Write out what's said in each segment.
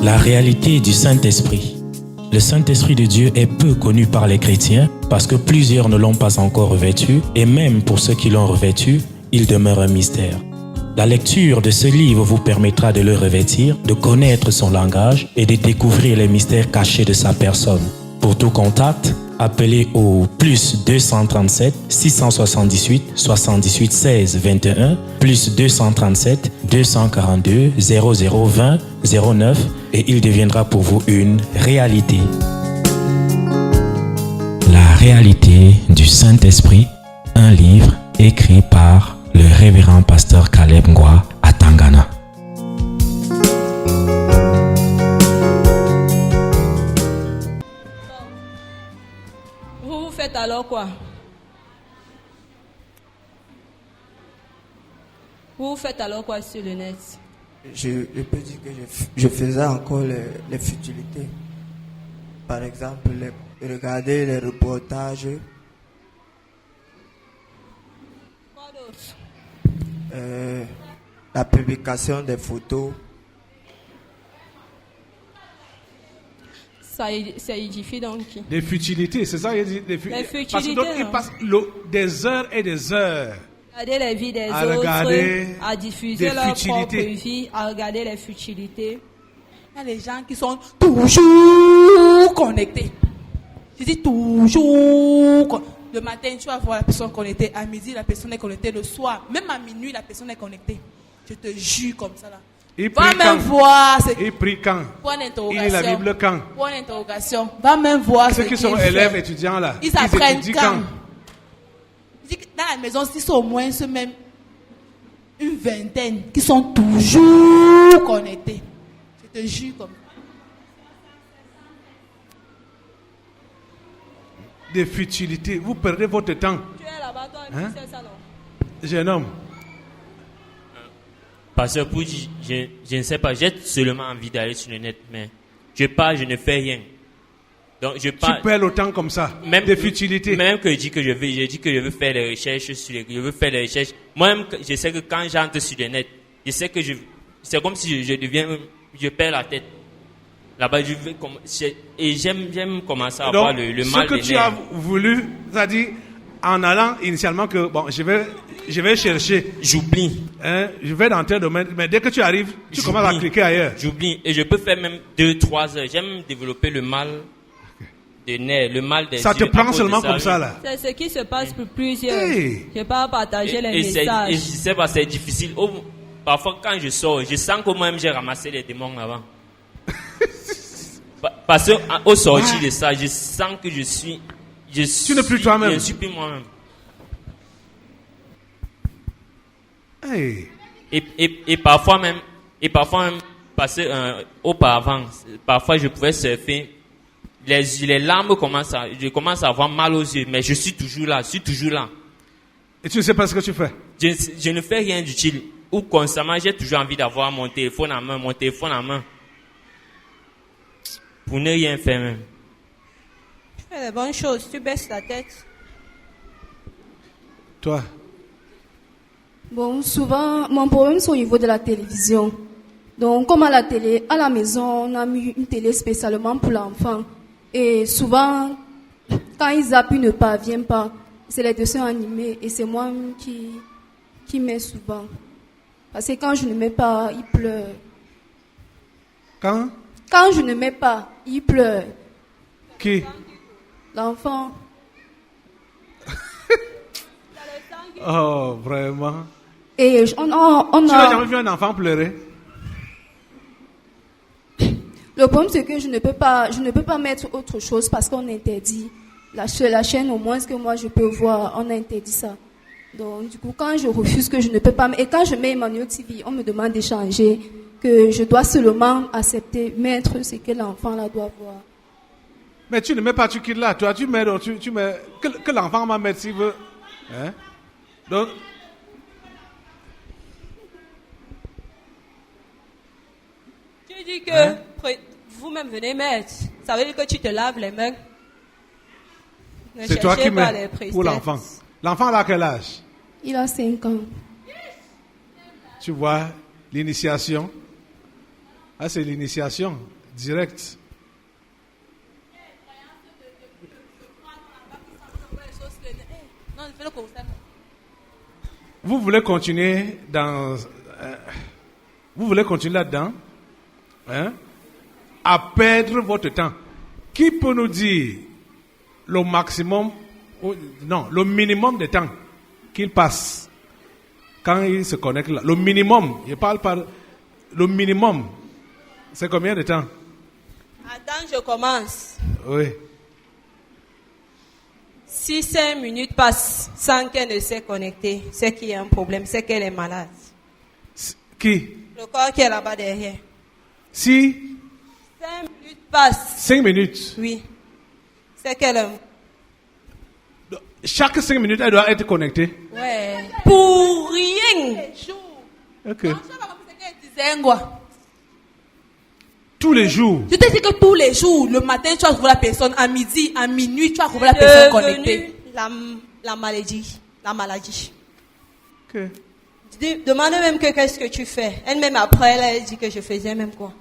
La réalité du Saint-Esprit. Le Saint-Esprit de Dieu est peu connu par les chrétiens parce que plusieurs ne l'ont pas encore revêtu et même pour ceux qui l'ont revêtu, il demeure un mystère. La lecture de ce livre vous permettra de le revêtir, de connaître son langage et de découvrir les mystères cachés de sa personne. Pour tout contact, appelez au plus 237 678 78 16 21 plus 237 242 0020 09 et il deviendra pour vous une réalité. La réalité du Saint-Esprit, un livre écrit par le révérend pasteur Caleb Ngwa à Tangana. Vous faites alors quoi? Vous faites alors quoi sur le net? Je peux dire que je faisais encore les futilités. Par exemple, regarder les reportages. Quoi d'autre? La publication des photos. Ça édifie donc qui? Des futilités, c'est ça? Les futilités. Parce que d'autres, ils passent des heures et des heures Regarder les vies des à autres, regarder à diffuser des leur propre futilités. vie, à regarder les futilités. Il y a des gens qui sont toujours connectés. Je dis toujours. Le matin, tu vas voir la personne connectée. À midi, la personne est connectée. Le soir, même à minuit, la personne est connectée. Je te jure comme ça là. Il Va prie même quand? voir. Il prie quand? Point Il d'interrogation. lit la Bible quand? Point d'interrogation. Va même voir Ceux ce qui qu'il sont fait. élèves, étudiants là, Ils apprennent étudient quand? Je dis que dans la maison, s'ils sont au moins même une vingtaine qui sont toujours connectés. Je te jure comme ça. Des futilités. Vous perdez votre temps. Tu es là-bas, toi, Hein? tu sais ça, non? Jeune homme. Parce que pour dire, je ne sais pas, j'ai seulement envie d'aller sur le net, mais je pars, je ne fais rien. Donc je pars. Tu perds le temps comme ça. Même des futilités. Même que je dis que je veux faire des recherches je veux faire des recherches. Moi-même, je sais que quand j'entre sur le net, je sais que c'est comme si je perds la tête. Là-bas, et j'aime commencer à Donc, voir le mal ce que des tu as nerfs. voulu, c'est-à-dire en allant initialement que bon, je vais chercher. J'oublie. Je vais dans tel domaine, mais dès que tu arrives, tu commences à cliquer ailleurs. J'oublie. Et je peux faire même 2-3 heures. J'aime développer le mal des nerfs, le mal des Ça te yeux à prend cause seulement de comme ça là. C'est ce qui se passe pour plusieurs. Hey. Je n'ai pas partagé les Et messages. je sais pas, c'est difficile. Parfois, quand je sors, je sens que moi-même j'ai ramassé les démons avant. Parce qu'au sortir de ça, je sens que je suis. Tu n'es plus toi-même. Je ne suis plus moi-même. Hey. Et parfois même, parce que auparavant, parfois je pouvais surfer. Les larmes je commence à avoir mal aux yeux, mais je suis toujours là. Et tu ne sais pas ce que tu fais. Je ne fais rien d'utile. Ou constamment, j'ai toujours envie d'avoir mon téléphone en main. Pour ne rien faire même. Tu fais les bonnes choses, tu baisses la tête. Toi, Bon, souvent, mon problème, c'est au niveau de la télévision. Donc, comme à la maison, on a mis une télé spécialement pour l'enfant. Et souvent, quand ils zappent, ils ne parviennent pas. C'est les dessins animés et c'est moi qui mets souvent. Parce que quand je ne mets pas, ils pleurent. Quand je ne mets pas, ils pleurent. Qui? L'enfant. Oh, vraiment. Et Tu n'as jamais vu un enfant pleurer? Le problème, c'est que je ne peux pas mettre autre chose parce qu'on interdit. La chaîne, au moins, que moi je peux voir, on interdit ça. Donc, du coup, quand je refuse que je ne peux pas, et quand je mets Emmanuel TV, on me demande d'échanger, que je dois seulement accepter, mettre ce que l'enfant là doit voir. Mais tu ne mets pas, tu quittes là. Toi, tu mets que l'enfant va mettre s'il veut. Hein? Donc, Tu dis que vous-même venez mettre. Ça veut dire que tu te laves les mains. Ne c'est toi cherchez qui pas mets les préceptes. pour l'enfant. L'enfant a quel âge? Il a 5 ans. Tu vois l'initiation. Ah, c'est l'initiation directe. Vous voulez continuer vous voulez continuer là-dedans, hein, à perdre votre temps. Qui peut nous dire le maximum, non, le minimum de temps qu'il passe quand il se connecte là? Le minimum, je parle par le minimum, c'est combien de temps? Attends, je commence. Oui. Si 5 minutes passent sans qu'elle ne s'est connectée, c'est qu'il y a un problème, c'est qu'elle est malade. Qui? Le corps qui est là-bas derrière. Si 5 minutes passent. 5 minutes. Oui. C'est qu'elle est... Chaque 5 minutes, elle doit être connectée. Ouais. Pour rien. Ok. Tous les jours. Je te dis que tous les jours, le matin, tu vas trouver la personne, à midi, à minuit, tu vas trouver la personne connectée. La maladie. Ok. Demande même que qu'est-ce que tu fais. Elle-même après, elle dit que je faisais même quoi.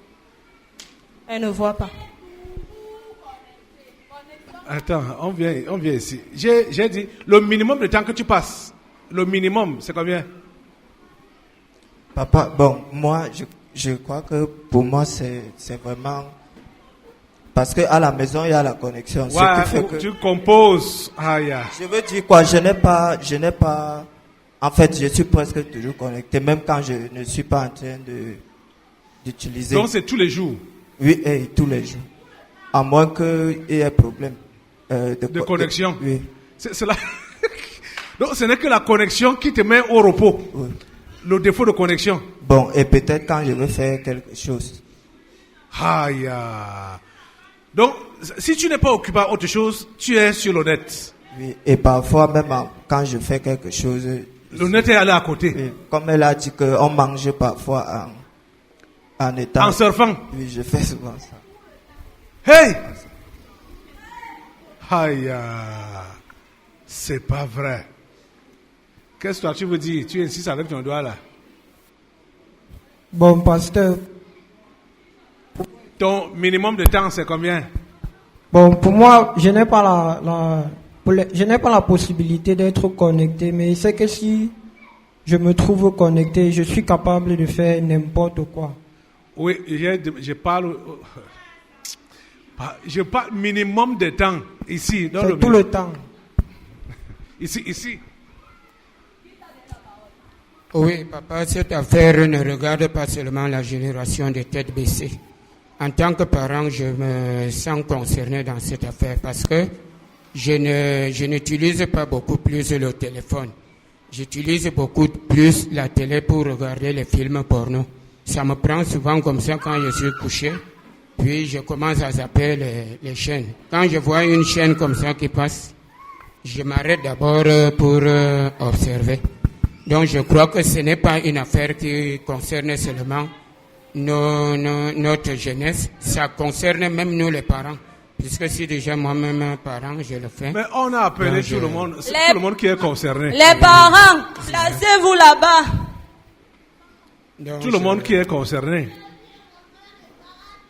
Elle ne voit pas. Attends, on vient ici. J'ai dit, le minimum de temps que tu passes, le minimum, c'est combien? Papa, bon, moi, je crois que pour moi, c'est vraiment... Parce qu'à la maison, il y a la connexion. Ouais, ce qui fait que... tu composes. Ah, yeah. Je veux dire quoi, je n'ai pas... En fait, je suis presque toujours connecté, même quand je ne suis pas en train d'utiliser. Donc, c'est tous les jours? Oui, et tous les jours. À moins qu'il y ait problème. De connexion? Oui. C'est là. Donc, ce n'est que la connexion qui te met au repos. Oui. Le défaut de connexion. Bon, et peut-être quand je veux faire quelque chose. Ah, yeah. Donc, si tu n'es pas occupé à autre chose, tu es sur le net. Oui, et parfois même quand je fais quelque chose... Le net est allé à côté. Oui, comme elle a dit qu'on mange parfois en étant... En surfant. Oui, je fais souvent ça. Hey! Aïe, c'est pas vrai. Qu'est-ce que tu veux dire? Tu insistes avec ton doigt là. Bon, pasteur. Ton minimum de temps, c'est combien? Bon, pour moi, je n'ai pas je n'ai pas la possibilité d'être connecté, mais c'est que si je me trouve connecté, je suis capable de faire n'importe quoi. Oui, je parle minimum de temps ici. Dans C'est tout le temps. Ici. Oui, papa, cette affaire ne regarde pas seulement la génération des têtes baissées. En tant que parent, je me sens concerné dans cette affaire parce que je n'utilise pas beaucoup plus le téléphone. J'utilise beaucoup plus la télé pour regarder les films porno. Ça me prend souvent comme ça quand je suis couché. Puis je commence à zapper les chaînes. Quand je vois une chaîne comme ça qui passe, je m'arrête d'abord pour observer. Donc je crois que ce n'est pas une affaire qui concerne seulement notre jeunesse. Ça concerne même nous les parents. Puisque si déjà moi-même parent, je le fais. Mais on a appelé tout le monde, tout le monde qui est concerné. Les parents, placez-vous là-bas. Donc, tout le monde qui est concerné.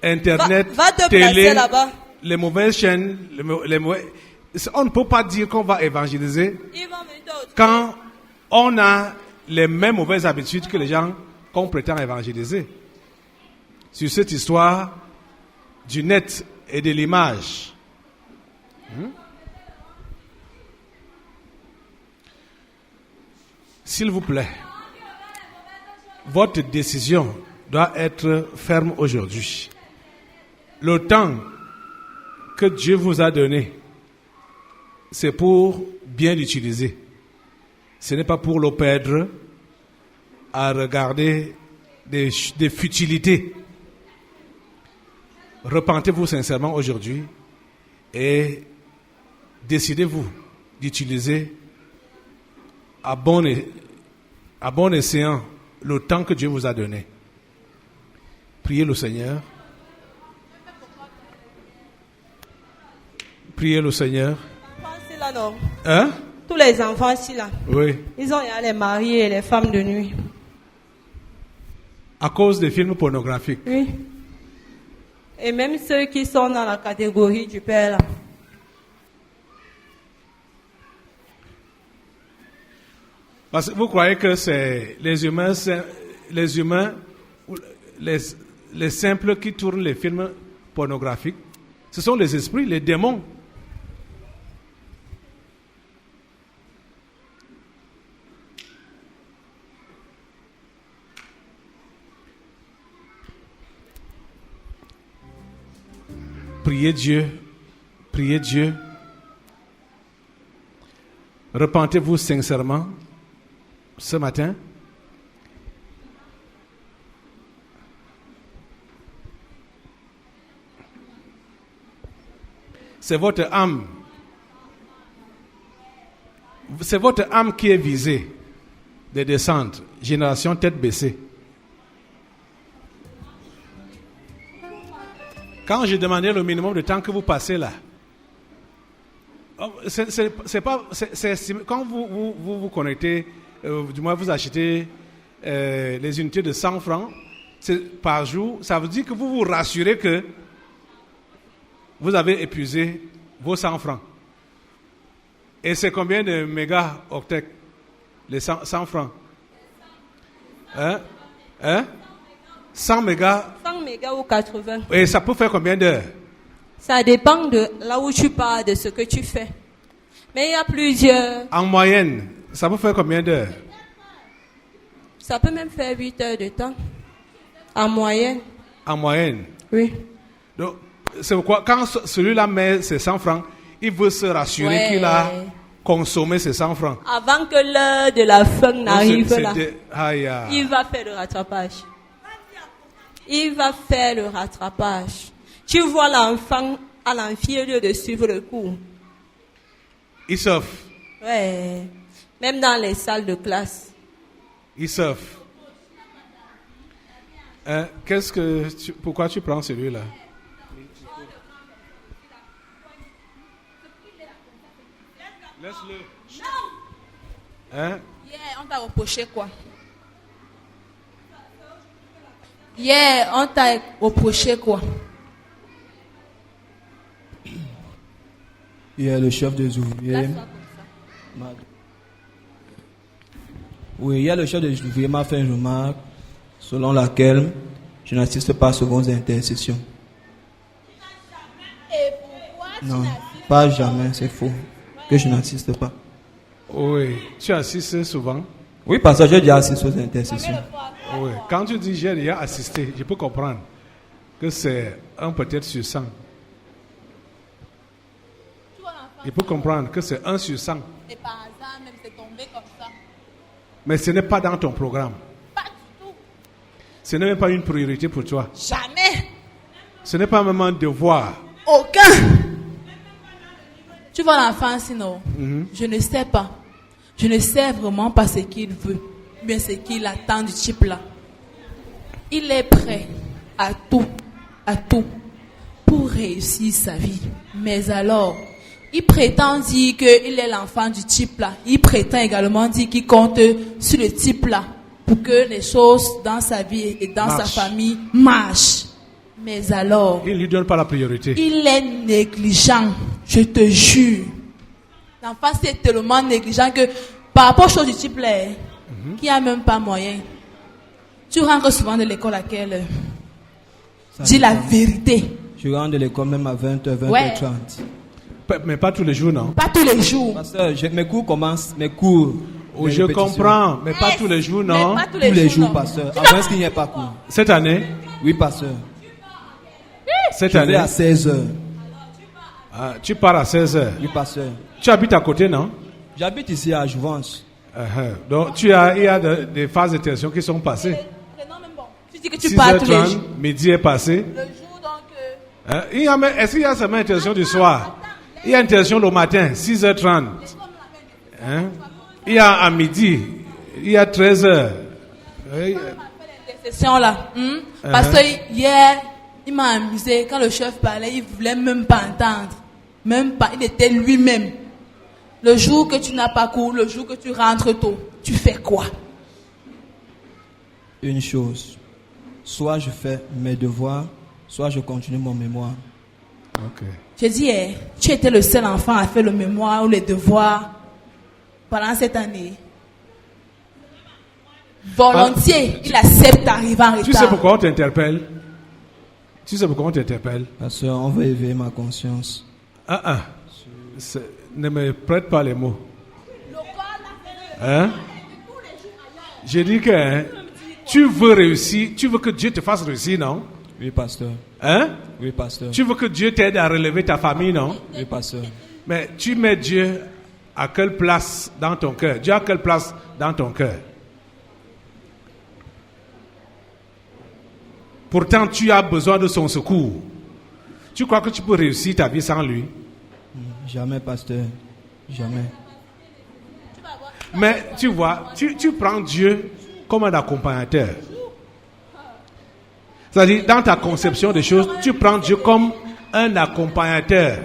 Internet, va te télé, placer là-bas. Les mauvaises chaînes, on ne peut pas dire qu'on va évangéliser quand on a les mêmes mauvaises habitudes que les gens qu'on prétend évangéliser. Sur cette histoire du net et de l'image. S'il vous plaît, votre décision doit être ferme aujourd'hui. Le temps que Dieu vous a donné, c'est pour bien l'utiliser. Ce n'est pas pour le perdre à regarder des futilités. Repentez-vous sincèrement aujourd'hui et décidez-vous d'utiliser à bon escient le temps que Dieu vous a donné. Priez le Seigneur. Priez le Seigneur. Là, non. Hein? Tous les enfants ici là. Oui. Ils ont les maris et les femmes de nuit. À cause des films pornographiques. Oui. Et même ceux qui sont dans la catégorie du père là. Parce que vous croyez que c'est les humains, les simples qui tournent les films pornographiques, ce sont les esprits, les démons. Priez Dieu. Repentez-vous sincèrement ce matin. C'est votre âme. C'est votre âme qui est visée de descendre, génération tête baissée. Quand j'ai demandé le minimum de temps que vous passez là, quand vous connectez, du moins vous achetez les unités de 100 francs par jour, ça veut dire que vous vous rassurez que vous avez épuisé vos 100 francs. Et c'est combien de mégaoctets, les 100 francs? 100 mégas. 100 mégas ou 80. Et ça peut faire combien d'heures? Ça dépend de là où tu pars, de ce que tu fais. Mais il y a plusieurs. En moyenne, ça peut faire combien d'heures? Ça peut même faire 8 heures de temps. En moyenne. En moyenne? Oui. Donc, c'est pourquoi quand celui-là met ses 100 francs, il veut se rassurer qu'il a consommé ses 100 francs. Avant que l'heure de la fin n'arrive là, il va faire le rattrapage. Il va faire le rattrapage. Tu vois l'enfant à l'enfant au lieu de suivre le cours. Il surfe. Ouais. Même dans les salles de classe. Il surfe. Pourquoi tu prends celui-là? Laisse-le. Hein? Yeah, on t'a reproché quoi? Yeah, on t'a reproché quoi? Hier, le chef des ouvriers. Oui, hier, le chef des ouvriers m'a fait une remarque selon laquelle je n'assiste pas aux secondes intercessions. Et pourquoi non, pas jamais, c'est faux. Que je n'assiste pas. Oui, tu assistes souvent? Oui, parce que j'ai déjà assisté aux intercessions. Oui, quand tu dis j'ai déjà assisté, je peux comprendre que c'est un peut-être sur 100. Je peux comprendre que c'est 1 sur 100. Et par hasard, même c'est tombé comme ça. Mais ce n'est pas dans ton programme. Pas du tout. Ce n'est même pas une priorité pour toi. Jamais. Ce n'est pas même un devoir. Aucun. Tu vois l'enfant sinon, je ne sais pas. Je ne sais vraiment pas ce qu'il veut, bien ce qu'il attend du type là. Il est prêt à tout, pour réussir sa vie. Mais alors, il prétend dire qu'il est l'enfant du type là. Il prétend également dire qu'il compte sur le type là pour que les choses dans sa vie et dans sa famille marchent. Mais alors, il ne lui donne pas la priorité. Il est négligent, je te jure. L'enfant c'est tellement négligent que par rapport aux choses du type là, qu'il n'y a même pas moyen. Tu rentres souvent de l'école à quelle heure? Dis la vérité. Je rentre de l'école même à 20h, 20h30. Ouais. Mais pas tous les jours, non? Pas tous les jours. Parce que mes cours commencent, mes cours. Oh, je comprends, mais pas tous les jours, non? Pas tous les jours, pasteur. Avant qu'il n'y ait pas cours. Cette année? Oui, pasteur. Cette je année? vais à 16h. Ah, tu pars à 16h? Oui, pasteur. Tu habites à côté, non? J'habite ici à Jouvence. Donc, il y a des phases de tension qui sont passées. Tu dis que tu pars tous les jours. Midi est passé. Le jour donc. Est-ce qu'il y a seulement une tension du soir? Il y a une tension le matin, 6h30. Il y a à midi, il y a 13h. Session là. Parce que hier, il m'a amusé. Quand le chef parlait, il ne voulait même pas entendre. Même pas. Il était lui-même. Le jour que tu n'as pas cours, le jour que tu rentres tôt, tu fais quoi? Une chose. Soit je fais mes devoirs, soit je continue mon mémoire. Ok. J'ai dit, tu étais le seul enfant à faire le mémoire ou les devoirs pendant cette année. Volontiers, il accepte d'arriver en retard. Tu sais pourquoi on t'interpelle? Tu sais pourquoi on t'interpelle? Parce qu'on veut éveiller ma conscience. Ne me prête pas les mots. Hein? J'ai dit que tu veux réussir, tu veux que Dieu te fasse réussir, non? Oui, pasteur. Hein? Oui, pasteur. Tu veux que Dieu t'aide à relever ta famille, non? Oui, pasteur. Mais tu mets Dieu à quelle place dans ton cœur? Dieu à quelle place dans ton cœur? Pourtant, tu as besoin de son secours. Tu crois que tu peux réussir ta vie sans lui? Jamais, pasteur. Jamais. Mais tu vois, tu prends Dieu comme un accompagnateur. C'est-à-dire, dans ta conception des choses, tu prends Dieu comme un accompagnateur.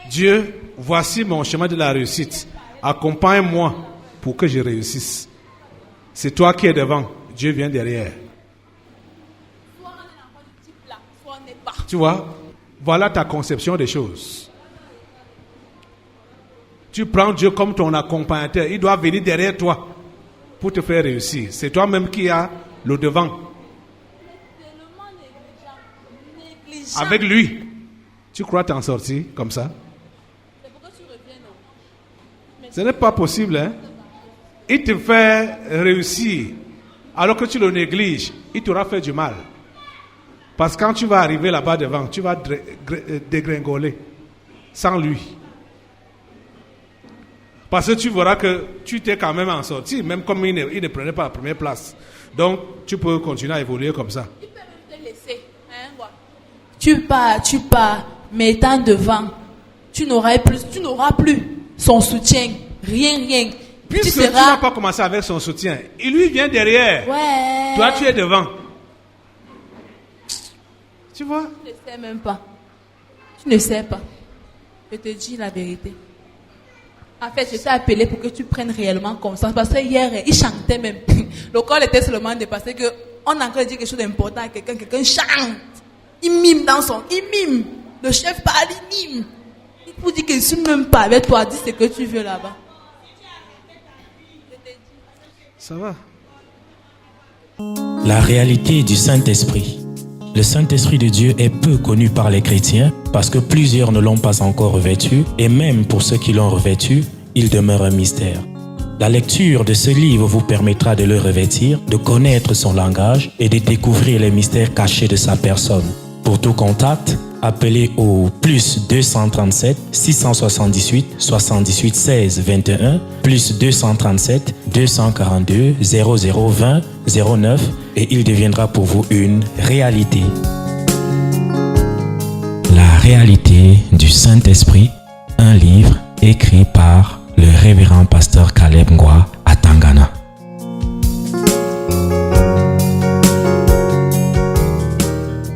Dieu, voici mon chemin de la réussite. Accompagne-moi pour que je réussisse. C'est toi qui es devant. Dieu vient derrière. Tu vois, voilà ta conception des choses. Tu prends Dieu comme ton accompagnateur. Il doit venir derrière toi pour te faire réussir. C'est toi-même qui as le devant. Avec lui, tu crois t'en sortir comme ça? Ce n'est pas possible, hein? Il te fait réussir alors que tu le négliges. Il t'aura fait du mal. Parce que quand tu vas arriver là-bas devant, tu vas dégringoler sans lui. Parce que tu verras que tu t'es quand même en sorti, même comme il ne prenait pas la première place. Donc, tu peux continuer à évoluer comme ça. Il peut même te laisser. Tu pars, mais étant devant, tu n'auras plus son soutien. Rien. Puisque tu n'as pas commencé avec son soutien, il lui vient derrière. Ouais. Toi, tu es devant. Tu vois? Tu ne sais même pas. Tu ne sais pas. Je te dis la vérité. En fait, je t'ai appelé pour que tu prennes réellement conscience. Parce que hier, il chantait même. Le corps était seulement dépassé que on a encore dit quelque chose d'important à quelqu'un. Quelqu'un chante. Il mime dans son... Il mime. Le chef parle, il mime. Il vous dit qu'il ne suit même pas avec toi. Dis ce que tu veux là-bas. Ça va. La réalité du Saint-Esprit. Le Saint-Esprit de Dieu est peu connu par les chrétiens parce que plusieurs ne l'ont pas encore revêtu et même pour ceux qui l'ont revêtu, il demeure un mystère. La lecture de ce livre vous permettra de le revêtir, de connaître son langage et de découvrir les mystères cachés de sa personne. Pour tout contact, appelez au plus 237 678 78 16 21 plus 237 242 0020 09 et il deviendra pour vous une réalité. La réalité du Saint-Esprit, un livre écrit par le révérend pasteur Caleb Ngwa